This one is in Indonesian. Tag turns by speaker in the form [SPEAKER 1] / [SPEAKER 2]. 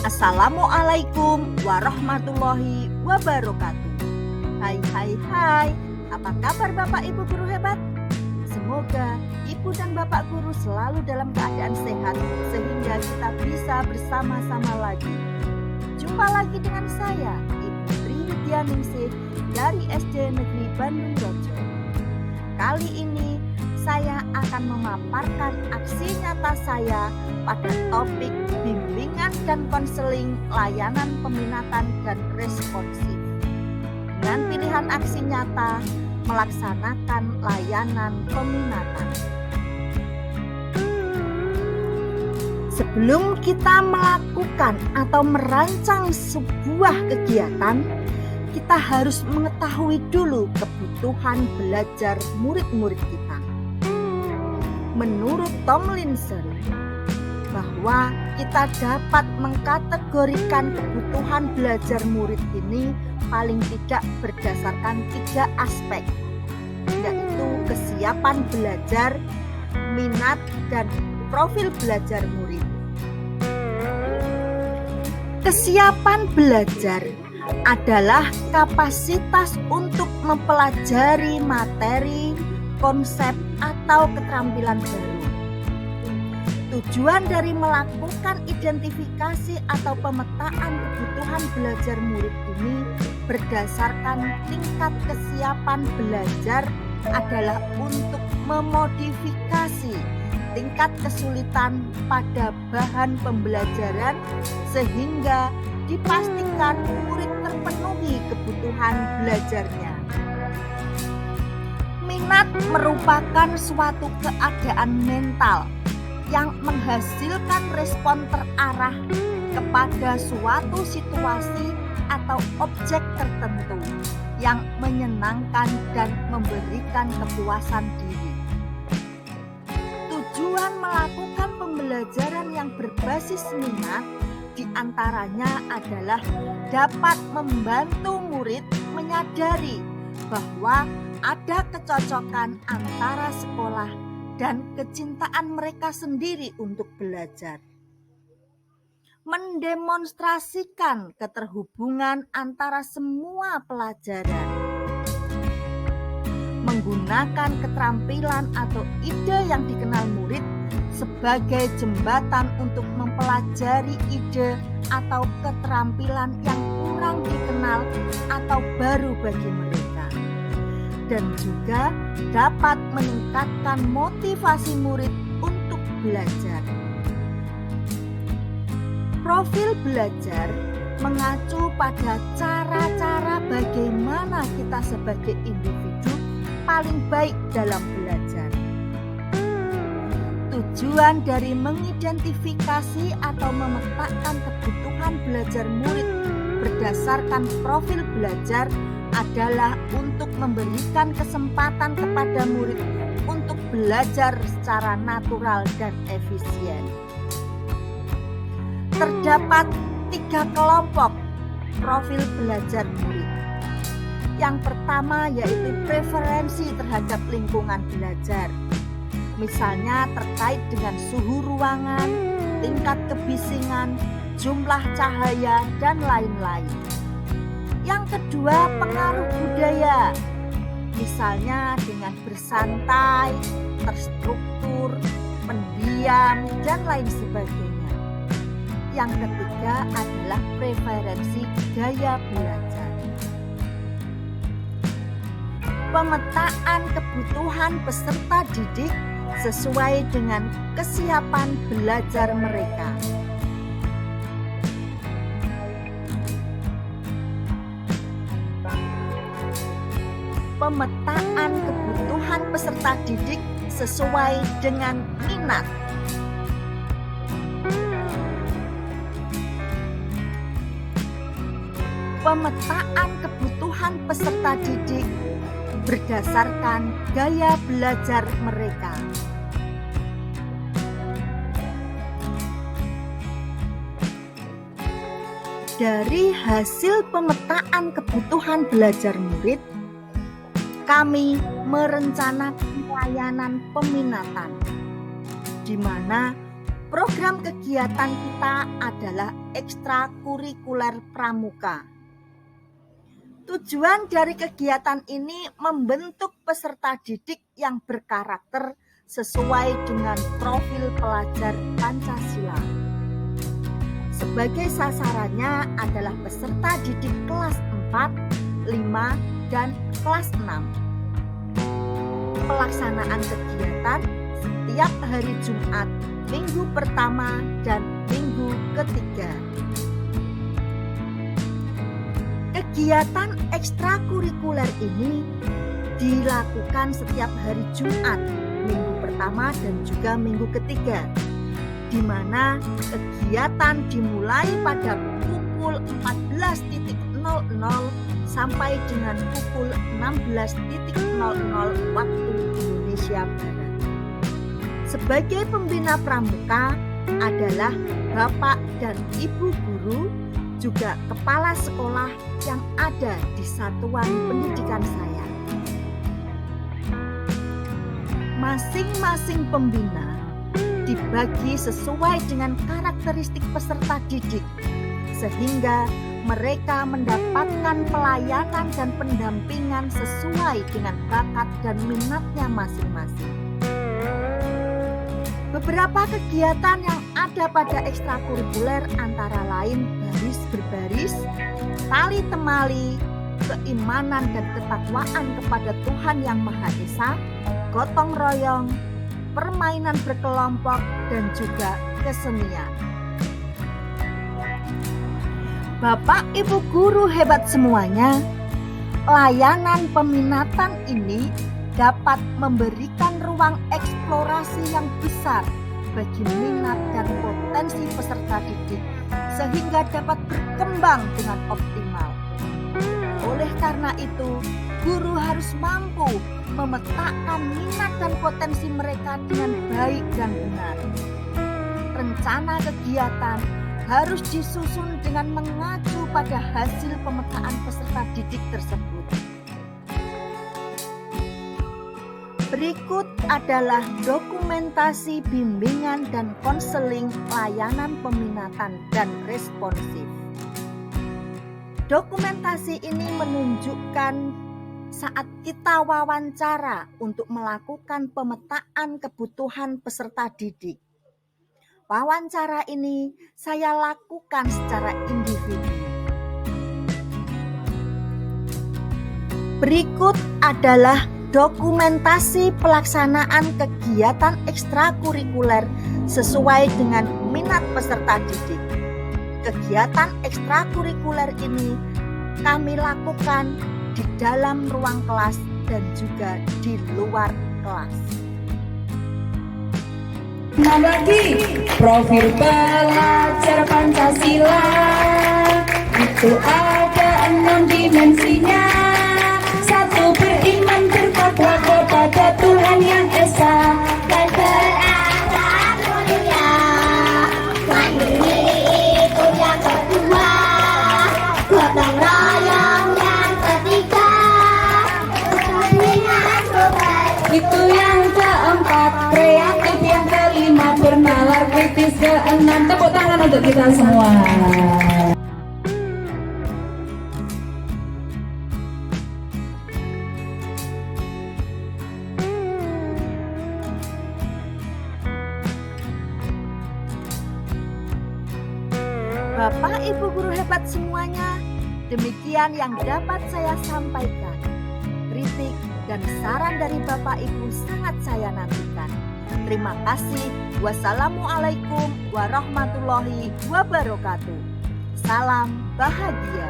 [SPEAKER 1] Assalamualaikum warahmatullahi wabarakatuh. Hai, apa kabar Bapak Ibu guru hebat? Semoga Ibu dan Bapak guru selalu dalam keadaan sehat sehingga kita bisa bersama-sama lagi. Jumpa lagi dengan saya, Ibu Tri Widyaningsih dari SD Negeri Bandung Rojo. Kali ini saya akan memaparkan aksi nyata saya pada topik bimbingan dan konseling layanan peminatan dan responsif. Dengan pilihan aksi nyata melaksanakan layanan peminatan. Sebelum kita melakukan atau merancang sebuah kegiatan, kita harus mengetahui dulu kebutuhan belajar murid-murid kita. Menurut Tomlinson, bahwa kita dapat mengkategorikan kebutuhan belajar murid ini paling tidak berdasarkan 3 aspek, yaitu kesiapan belajar, minat, dan profil belajar murid. Kesiapan belajar adalah kapasitas untuk mempelajari materi, konsep, atau keterampilan baru. Tujuan dari melakukan identifikasi atau pemetaan kebutuhan belajar murid ini berdasarkan tingkat kesiapan belajar adalah untuk memodifikasi tingkat kesulitan pada bahan pembelajaran sehingga dipastikan murid terpenuhi kebutuhan belajarnya. Minat merupakan suatu keadaan mental yang menghasilkan respon terarah kepada suatu situasi atau objek tertentu yang menyenangkan dan memberikan kepuasan diri. Tujuan melakukan pembelajaran yang berbasis minat diantaranya adalah dapat membantu murid menyadari bahwa ada kecocokan antara sekolah dan kecintaan mereka sendiri untuk belajar. Mendemonstrasikan keterhubungan antara semua pelajaran. Menggunakan keterampilan atau ide yang dikenal murid sebagai jembatan untuk mempelajari ide atau keterampilan yang kurang dikenal atau baru bagi mereka. Dan juga dapat meningkatkan motivasi murid untuk belajar. Profil belajar mengacu pada cara-cara bagaimana kita sebagai individu paling baik dalam belajar. Tujuan dari mengidentifikasi atau memetakan kebutuhan belajar murid berdasarkan profil belajar adalah untuk memberikan kesempatan kepada murid untuk belajar secara natural dan efisien. Terdapat 3 kelompok profil belajar murid. Yang pertama yaitu preferensi terhadap lingkungan belajar. Misalnya terkait dengan suhu ruangan, tingkat kebisingan, jumlah cahaya, dan lain-lain. Yang kedua, pengaruh budaya, misalnya dengan bersantai, terstruktur, pendiam, dan lain sebagainya. Yang ketiga adalah preferensi gaya belajar. Pemetaan kebutuhan peserta didik sesuai dengan kesiapan belajar mereka. Pemetaan kebutuhan peserta didik sesuai dengan minat. Pemetaan kebutuhan peserta didik berdasarkan gaya belajar mereka. Dari hasil pemetaan kebutuhan belajar murid, kami merencanakan layanan peminatan, di mana Program kegiatan kita adalah ekstrakurikuler pramuka. Tujuan dari kegiatan ini membentuk peserta didik yang berkarakter sesuai dengan profil pelajar Pancasila. Sebagai sasarannya adalah peserta didik kelas 4, 5, dan kelas 6. Pelaksanaan kegiatan setiap hari Jumat, minggu pertama dan minggu ketiga. Kegiatan ekstrakurikuler ini dilakukan setiap hari Jumat, minggu pertama dan juga minggu ketiga, di mana kegiatan dimulai pada pukul 14.00 sampai dengan pukul 16.00 waktu Indonesia Barat. Sebagai pembina pramuka adalah Bapak dan Ibu guru, juga kepala sekolah yang ada di satuan pendidikan saya. Masing-masing pembina dibagi sesuai dengan karakteristik peserta didik, sehingga mereka mendapatkan pelayanan dan pendampingan sesuai dengan bakat dan minatnya masing-masing. Beberapa kegiatan yang ada pada ekstrakurikuler antara lain baris berbaris, tali temali, keimanan dan ketakwaan kepada Tuhan Yang Maha Esa, gotong royong, permainan berkelompok, dan juga kesenian. Bapak Ibu guru hebat semuanya, layanan peminatan ini dapat memberikan ruang eksplorasi yang besar bagi minat dan potensi peserta didik sehingga dapat berkembang dengan optimal. Oleh karena itu, guru harus mampu memetakan minat dan potensi mereka dengan baik dan benar. Rencana kegiatan harus disusun dengan mengacu pada hasil pemetaan peserta didik tersebut. Berikut adalah dokumentasi bimbingan dan konseling layanan peminatan dan responsif. Dokumentasi ini menunjukkan saat kita wawancara untuk melakukan pemetaan kebutuhan peserta didik. Wawancara ini saya lakukan secara individu. Berikut adalah dokumentasi pelaksanaan kegiatan ekstrakurikuler sesuai dengan minat peserta didik. Kegiatan ekstrakurikuler ini kami lakukan di dalam ruang kelas dan juga di luar kelas.
[SPEAKER 2] Membagi profil pelajar Pancasila itu ada 6 dimensinya. 1. Beriman bertakwa kepada Tuhan Yang Esa
[SPEAKER 3] dan berakhlak mulia. Mandiri itu yang kedua, gotong royong yang ketiga, kepentingan berbagi
[SPEAKER 2] itu yang keempat, kreatif yang kelima, bernalar kritis keenam. Tepuk tangan untuk kita semua.
[SPEAKER 1] Bapak Ibu guru hebat semuanya, demikian yang dapat saya sampaikan. Kritik dan saran dari Bapak Ibu sangat saya nantikan. Terima kasih. Wassalamualaikum warahmatullahi wabarakatuh. Salam bahagia.